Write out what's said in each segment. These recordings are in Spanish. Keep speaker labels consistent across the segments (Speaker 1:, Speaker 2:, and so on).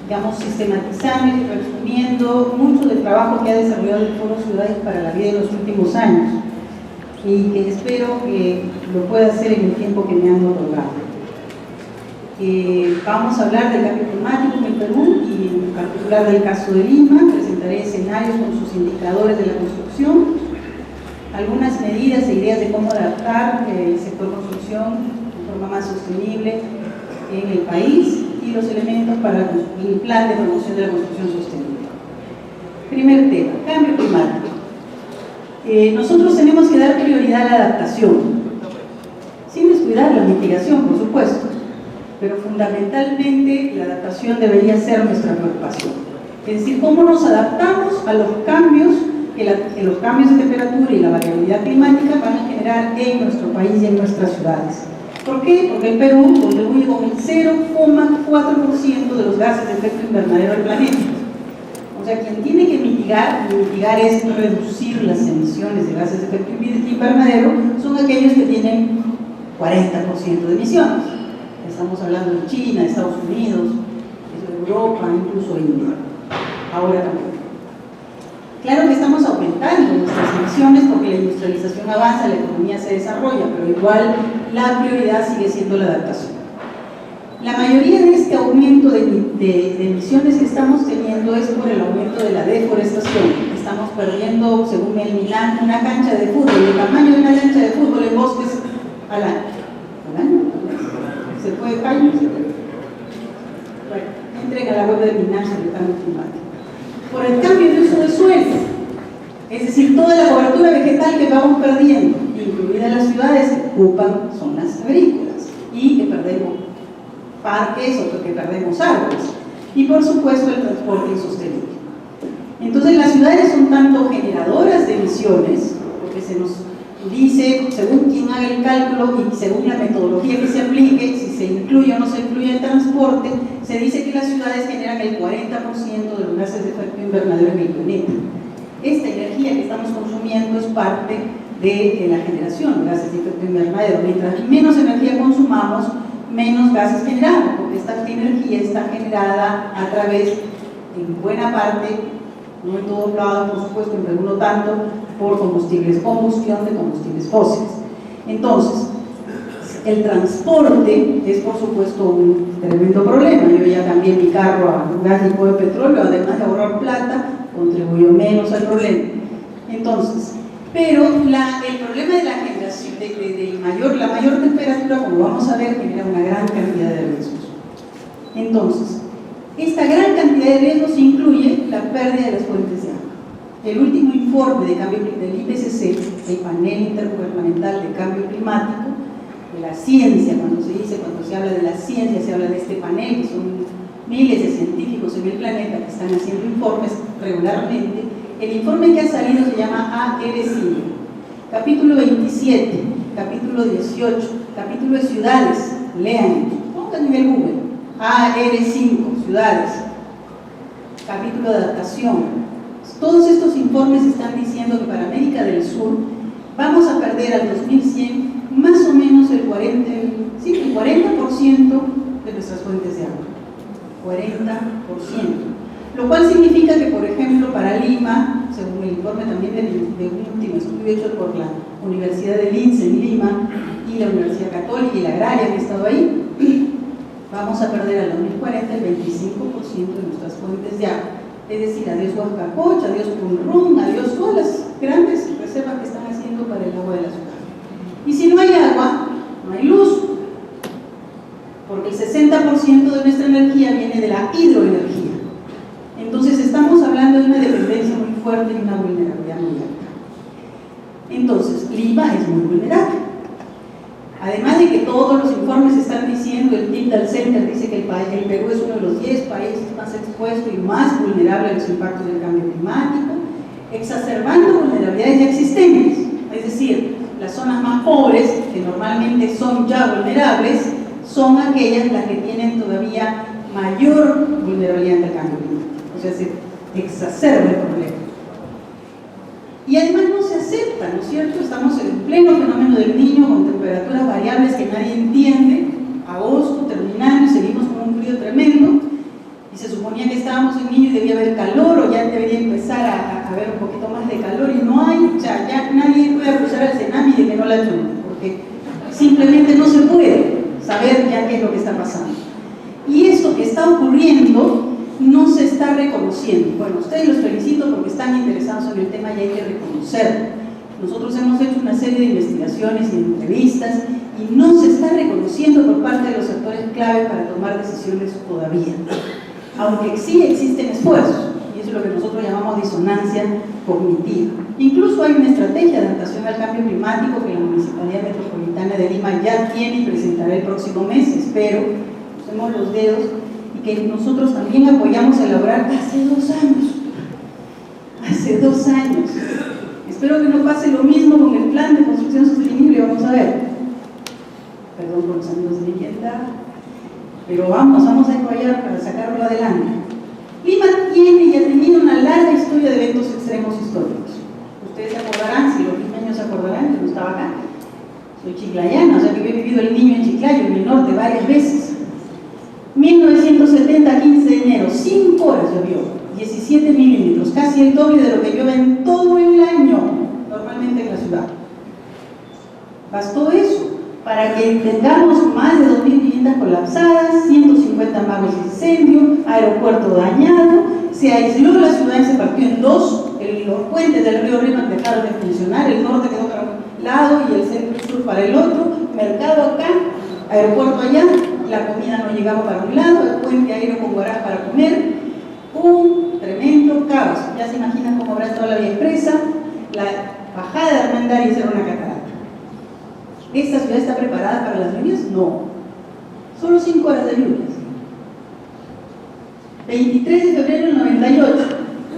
Speaker 1: digamos, sistematizando y resumiendo mucho del trabajo que ha desarrollado el Foro Ciudades para la Vida en los últimos años y que espero que lo pueda hacer en el tiempo que me han otorgado. Vamos a hablar del cambio climático en el Perú y en particular del caso de Lima. Presentaré escenarios con sus indicadores de la construcción, algunas medidas e ideas de cómo adaptar el sector construcción de forma más sostenible en el país y los elementos para el plan de promoción de la construcción sostenible. Primer tema, cambio climático. Nosotros tenemos que dar prioridad a la adaptación, sin descuidar la mitigación, por supuesto, pero fundamentalmente la adaptación debería ser nuestra preocupación. Es decir, cómo nos adaptamos a los cambios que los cambios de temperatura y la variabilidad climática van a generar en nuestro país y en nuestras ciudades. ¿Por qué? Porque el Perú contribuye con el 0,4% de los gases de efecto invernadero del planeta. O sea, quien tiene que mitigar es reducir las emisiones de gases de efecto invernadero, son aquellos que tienen 40% de emisiones. Estamos hablando de China, Estados Unidos, Europa, incluso India. Ahora también. Claro que estamos aumentando nuestras emisiones porque la industrialización avanza, la economía se desarrolla, pero igual la prioridad sigue siendo la adaptación. La mayoría de este aumento de emisiones que estamos teniendo es por el aumento de la deforestación. Estamos perdiendo, según el Milán, una cancha de fútbol, el tamaño de una cancha de fútbol en bosques al año. ¿Al año? ¿Se puede caer? Bueno, entren a la web del Milán sobre el cambio climático. Por el cambio de uso de suelo, es decir, toda la cobertura vegetal que vamos perdiendo, incluidas las ciudades que ocupan zonas agrícolas y que perdemos parques o que perdemos árboles, y por supuesto el transporte insostenible. Entonces las ciudades son tanto generadoras de emisiones, porque se nos dice, según quien haga el cálculo y según la metodología que se aplique, si se incluye o no se incluye el transporte, se dice que las ciudades generan el 40% de los gases de efecto invernadero en el planeta. Esta energía que estamos consumiendo es parte de la generación de gases de efecto invernadero. Mientras menos energía consumamos, menos gases generamos, porque esta energía está generada a través, en buena parte, no en todos lados, por supuesto, pero no tanto, por combustión de combustibles fósiles. Entonces, el transporte es, por supuesto, un tremendo problema. Yo ya cambié mi carro a un gas tipo de petróleo, además de ahorrar plata, contribuyó menos al problema. Entonces, pero el problema de la generación, la mayor temperatura, como vamos a ver, genera una gran cantidad de riesgos. Entonces, esta gran cantidad de riesgos incluye la pérdida de las fuentes de agua. El último informe de cambio del IPCC, el Panel Intergubernamental de Cambio Climático, de la ciencia, cuando se habla de la ciencia, se habla de este panel, que son miles de científicos en el planeta que están haciendo informes regularmente. El informe que ha salido se llama AR5, capítulo 27, capítulo 18, capítulo de ciudades, lean, pongan en el Google, AR5, ciudades, capítulo de adaptación. Todos estos informes están diciendo que para América del Sur vamos a perder al 2100 más o menos el 40% de nuestras fuentes de agua. 40%. Lo cual significa que, por ejemplo, para Lima, según el informe también de un último estudio hecho por la Universidad de Linz en Lima y la Universidad Católica y la Agraria que han estado ahí, vamos a perder al 2040 el 25% de nuestras fuentes de agua. Es decir, adiós Huascapocha, adiós Punrún, adiós todas las grandes reservas que están haciendo para el agua de la ciudad. Y si no hay agua, no hay luz, porque el 60% de nuestra energía viene de la hidroenergía. Entonces estamos hablando de una dependencia muy fuerte y una vulnerabilidad muy alta. Entonces, Lima es muy vulnerable. Además de que todos los informes están diciendo, el Tyndall Center dice que el Perú es uno de los 10 países más expuestos y más vulnerables a los impactos del cambio climático, exacerbando vulnerabilidades ya existentes. Es decir, las zonas más pobres, que normalmente son ya vulnerables, son aquellas las que tienen todavía mayor vulnerabilidad al cambio climático. O sea, se exacerba el problema. Y además no se acepta, ¿no es cierto? Estamos en pleno fenómeno del Niño, con temperaturas variables que nadie entiende, agosto terminando y seguimos con un frío tremendo, y se suponía que estábamos en niño y debía haber calor, o ya debería empezar a haber un poquito más de calor, y no hay, o sea, ya nadie puede acusar al Senami de que no la ayude, porque simplemente no se puede saber ya qué es lo que está pasando. Y esto que está ocurriendo no se está reconociendo. Bueno, ustedes los felicito porque están interesados en el tema y hay que reconocerlo. Nosotros hemos hecho una serie de investigaciones y entrevistas y no se está reconociendo por parte de los sectores clave para tomar decisiones todavía, aunque sí existen esfuerzos, y eso es lo que nosotros llamamos disonancia cognitiva. Incluso hay una estrategia de adaptación al cambio climático que la Municipalidad Metropolitana de Lima ya tiene y presentará el próximo mes. Espero, crucemos los dedos, y que nosotros también apoyamos a elaborar hace 2 años. Hace 2 años. Espero que no pase lo mismo con el plan de construcción sostenible, vamos a ver. Perdón por los amigos de mi izquierda, pero vamos a apoyar para sacarlo adelante. Lima tiene y ha tenido una larga historia de eventos extremos históricos. Ustedes se acordarán, si los limeños se acordarán, que no estaba acá. Soy chiclayana, o sea que he vivido el niño en Chiclayo, en el norte, varias veces. 1970, 15 de enero, 5 horas llovió, 17 milímetros, casi el doble de lo que llueve en todo el año, normalmente en la ciudad. Bastó eso para que tengamos más de 2.000 viviendas colapsadas, 150 magos de incendio, aeropuerto dañado, se aisló la ciudad y se partió en 2, los puentes del río Rímac dejaron de funcionar, el norte quedó para un lado y el centro y sur para el otro, mercado acá, aeropuerto allá, la comida no llegaba para un lado, el puente aéreo con Huaraz para comer, un tremendo caos. Ya se imaginan cómo habrá estado la vía expresa, la bajada de Armendariz era una catarata. ¿Esta ciudad está preparada para las lluvias? No. Solo 5 horas de lluvias. 23 de febrero del 98,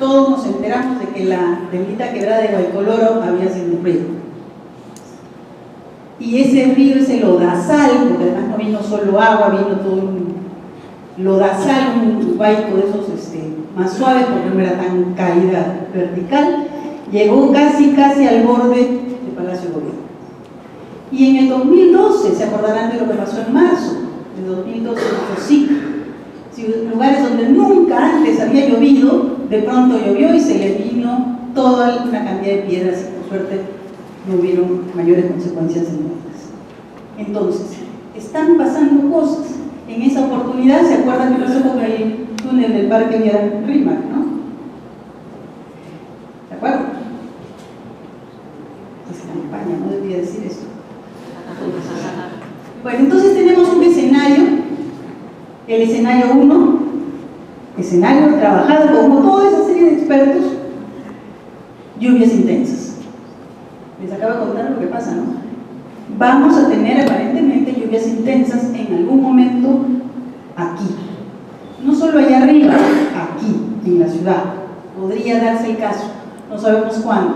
Speaker 1: todos nos enteramos de que la bendita quebrada de Guaycoloro había sido un río. Y ese río es el lodazal, porque además no vino solo agua, vino todo un lodazal, un huaico de esos más suaves, porque no era tan caída vertical, llegó casi al borde del Palacio de Gobierno. Y en el 2012, se acordarán de lo que pasó en marzo de 2012, en lugares donde nunca antes había llovido, de pronto llovió y se le vino toda una cantidad de piedras y por suerte no hubieron mayores consecuencias inmediatas. Entonces, están pasando cosas. En esa oportunidad, ¿se acuerdan qué pasó con el túnel del Parque Rímac, no? ¿Se acuerdan? Es campaña, no debía decir esto. Bueno, entonces tenemos un escenario, el escenario 1, escenario trabajado con toda esa serie de expertos, lluvias intensas. Les acabo de contar lo que pasa, ¿no? Vamos a tener aparentemente lluvias intensas en algún momento aquí. No solo allá arriba, aquí, en la ciudad. Podría darse el caso. No sabemos cuándo.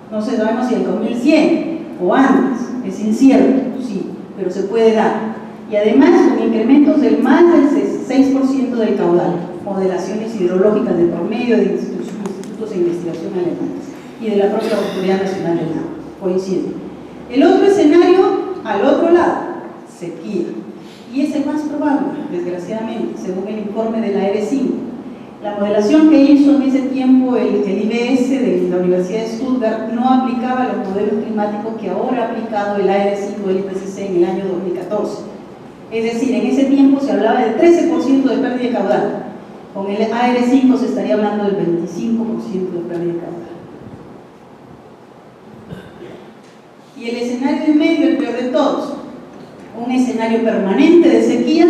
Speaker 1: No sabemos si el 2100 o antes. Es incierto, sí, pero se puede dar. Y además con incrementos del más del 6% del caudal. Modelaciones hidrológicas de promedio de institutos de investigación alemanes y de la propia Autoridad Nacional del Agua. Coincide. El otro escenario, al otro lado, sequía. Y es el más probable, desgraciadamente, según el informe de la ERE5. La modelación que hizo en ese tiempo el IBS de la Universidad de Stuttgart no aplicaba los modelos climáticos que ahora ha aplicado el AR5 del IPCC en el año 2014. Es decir, en ese tiempo se hablaba de 13% de pérdida de caudal. Con el AR5 se estaría hablando del 25% de pérdida de caudal. Y el escenario en medio, el peor de todos, un escenario permanente de sequía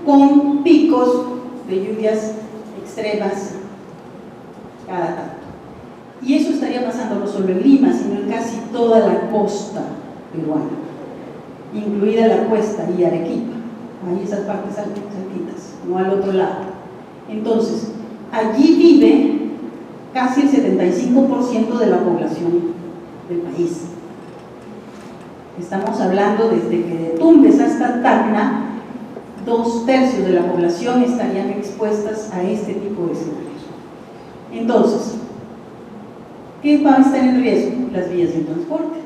Speaker 1: con picos de lluvias extremas cada tanto. Y eso estaría pasando no solo en Lima, sino en casi toda la costa peruana, incluida la Cuesta y Arequipa, ahí esas partes altitas, no al otro lado. Entonces, allí vive casi el 75% de la población del país. Estamos hablando desde que de Tumbes hasta Tacna, 2/3 de la población estarían expuestas a este tipo de escenarios. Entonces, ¿qué va a estar en riesgo? Las vías de transporte.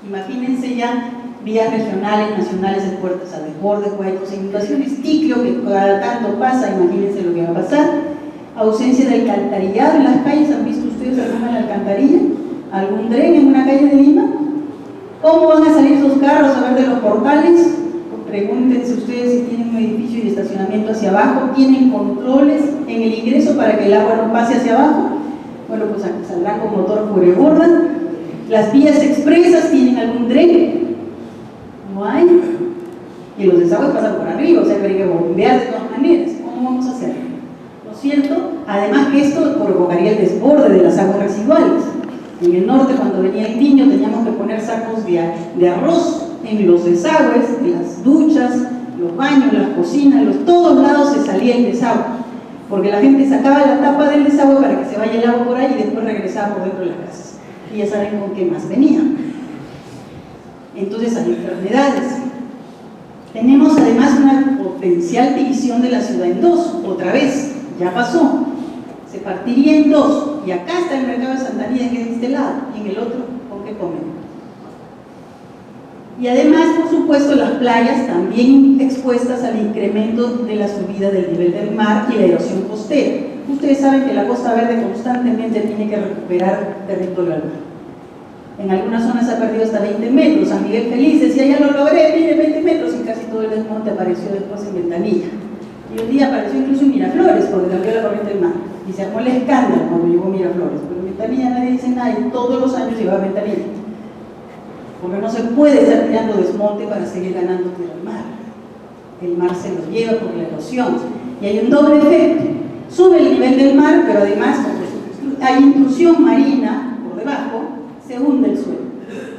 Speaker 1: Imagínense ya vías regionales, nacionales de Puertas a Desbordes, Huaycos e inundaciones, Ticlio, que cada tanto pasa, imagínense lo que va a pasar. ausencia de alcantarillado en las calles. ¿Han visto ustedes alguna alcantarilla? ¿Algún tren en una calle de Lima? ¿Cómo van a salir sus carros a ver de los portales? Pregúntense ustedes si tienen un edificio y estacionamiento hacia abajo. ¿Tienen controles en el ingreso para que el agua no pase hacia abajo? Bueno, pues aquí saldrán con motor cubreborda. ¿Las vías expresas tienen algún dren? No hay. Y los desagües pasan por arriba, o sea que hay que bombear de todas maneras. ¿Cómo vamos a hacerlo? ¿No es cierto? Además que esto provocaría el desborde de las aguas residuales. En el norte, cuando venía el niño, teníamos que poner sacos de arroz en los desagües, en las duchas, los baños, las cocinas, todos lados se salía el desagüe, porque la gente sacaba la tapa del desagüe para que se vaya el agua por ahí y después regresaba por dentro de las casas. Y ya saben con qué más venía. Entonces hay enfermedades. Tenemos además una potencial división de la ciudad en dos, otra vez, ya pasó. Se partiría en dos, y acá está el mercado de Santa Anita, que es de este lado, y en el otro, ¿con qué comen? Y además, por supuesto, las playas también expuestas al incremento de la subida del nivel del mar y la erosión costera. Ustedes saben que la Costa Verde constantemente tiene que recuperar territorio al mar. En algunas zonas ha perdido hasta 20 metros. San Miguel Feliz decía, ya lo logré, mire, 20 metros, y casi todo el desmonte apareció después en Ventanilla. Y un día apareció incluso en Miraflores, porque cambió la corriente del mar. Y se armó el escándalo cuando llegó Miraflores. Pero en Ventanilla nadie dice nada, y todos los años llegaba a Ventanilla. Porque no se puede estar tirando desmonte para seguir ganando tierra al mar. El mar se lo lleva por la erosión. Y hay un doble efecto. Sube el nivel del mar, pero además, como hay intrusión marina por debajo, se hunde el suelo.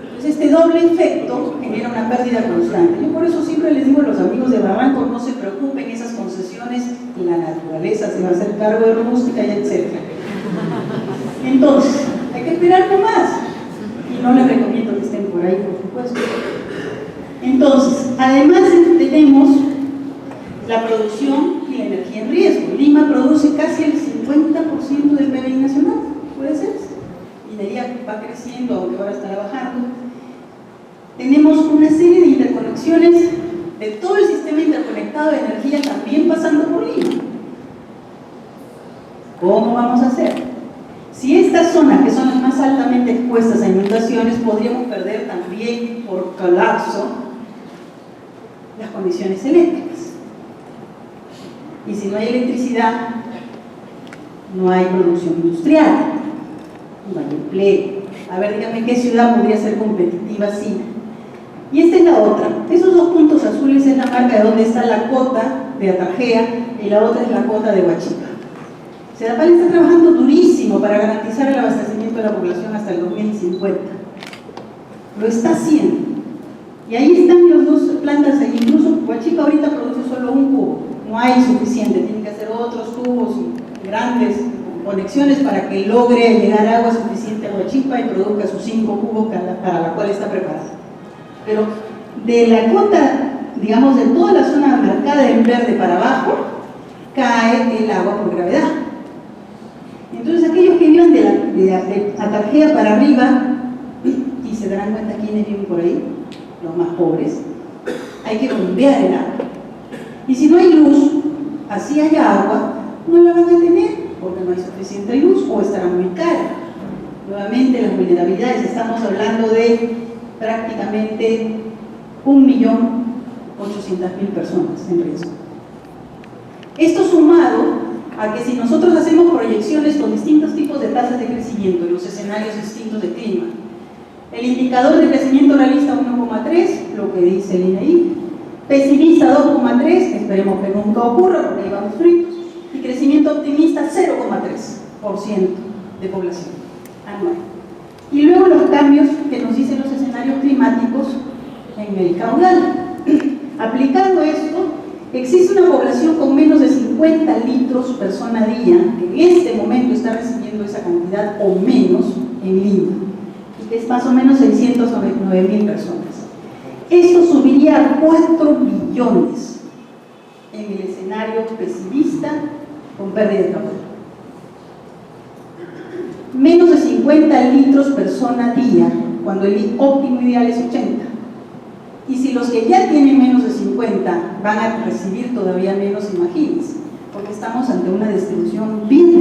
Speaker 1: Entonces este doble efecto genera una pérdida constante. Yo por eso siempre les digo a los amigos de Barranco, no se preocupen, esas concesiones, la naturaleza se va a hacer cargo de rústica y etc. Entonces, hay que esperar con más. Y no les recomiendo que estén por ahí, por supuesto. Entonces, además tenemos la producción y la energía en riesgo. Lima produce casi el 50% del PBI nacional, ¿puede ser? Minería va creciendo, aunque ahora estará bajando. Tenemos una serie de interconexiones de todo el sistema interconectado de energía también pasando por Lima. ¿Cómo vamos a hacer? Si estas zonas, que son las más altamente expuestas a inundaciones, podríamos perder también por colapso las condiciones eléctricas. Y si no hay electricidad, no hay producción industrial, no hay empleo. A ver, díganme qué ciudad podría ser competitiva así. Y esta es la otra. Esos dos puntos azules es la marca de donde está la cota de Atarjea y la otra es la cota de Huachipa. Sedapal está trabajando durísimo para garantizar el abastecimiento de la población hasta el 2050. Lo está haciendo. Y ahí están las dos plantas, incluso Huachipa ahorita produce solo un cubo. No hay suficiente, tienen que hacer otros tubos grandes conexiones para que logre llegar agua suficiente a Huachipa y produzca sus 5 cubos para la cual está preparada. Pero de la cota, digamos, de toda la zona marcada en verde para abajo, cae el agua por gravedad. Entonces aquellos que viven de Atarjea para arriba, y se darán cuenta quiénes viven por ahí, los más pobres, hay que bombear el agua. Y si no hay luz, así haya agua, no la van a tener, porque no hay suficiente luz o estará muy cara. Nuevamente las vulnerabilidades, estamos hablando de prácticamente 1.800.000 personas en riesgo. Esto sumado a que si nosotros hacemos proyecciones con distintos tipos de tasas de crecimiento en los escenarios distintos de clima, el indicador de crecimiento realista 1,3, lo que dice el INEI, pesimista 2,3, esperemos que nunca ocurra porque ahí vamos fritos, y crecimiento optimista 0,3% de población anual. Y luego los cambios que nos dicen los escenarios climáticos en el caudal. Aplicando esto, existe una población con menos de 50 litros persona día, que en este momento está recibiendo esa cantidad o menos en Lima, y que es más o menos 699.000 personas. Esto subiría a 4 billones en el escenario pesimista con pérdida de caudal. Menos de 50 litros persona día, cuando el óptimo ideal es 80. Y si los que ya tienen menos de 50 van a recibir todavía menos, imagínense, porque estamos ante una distribución bien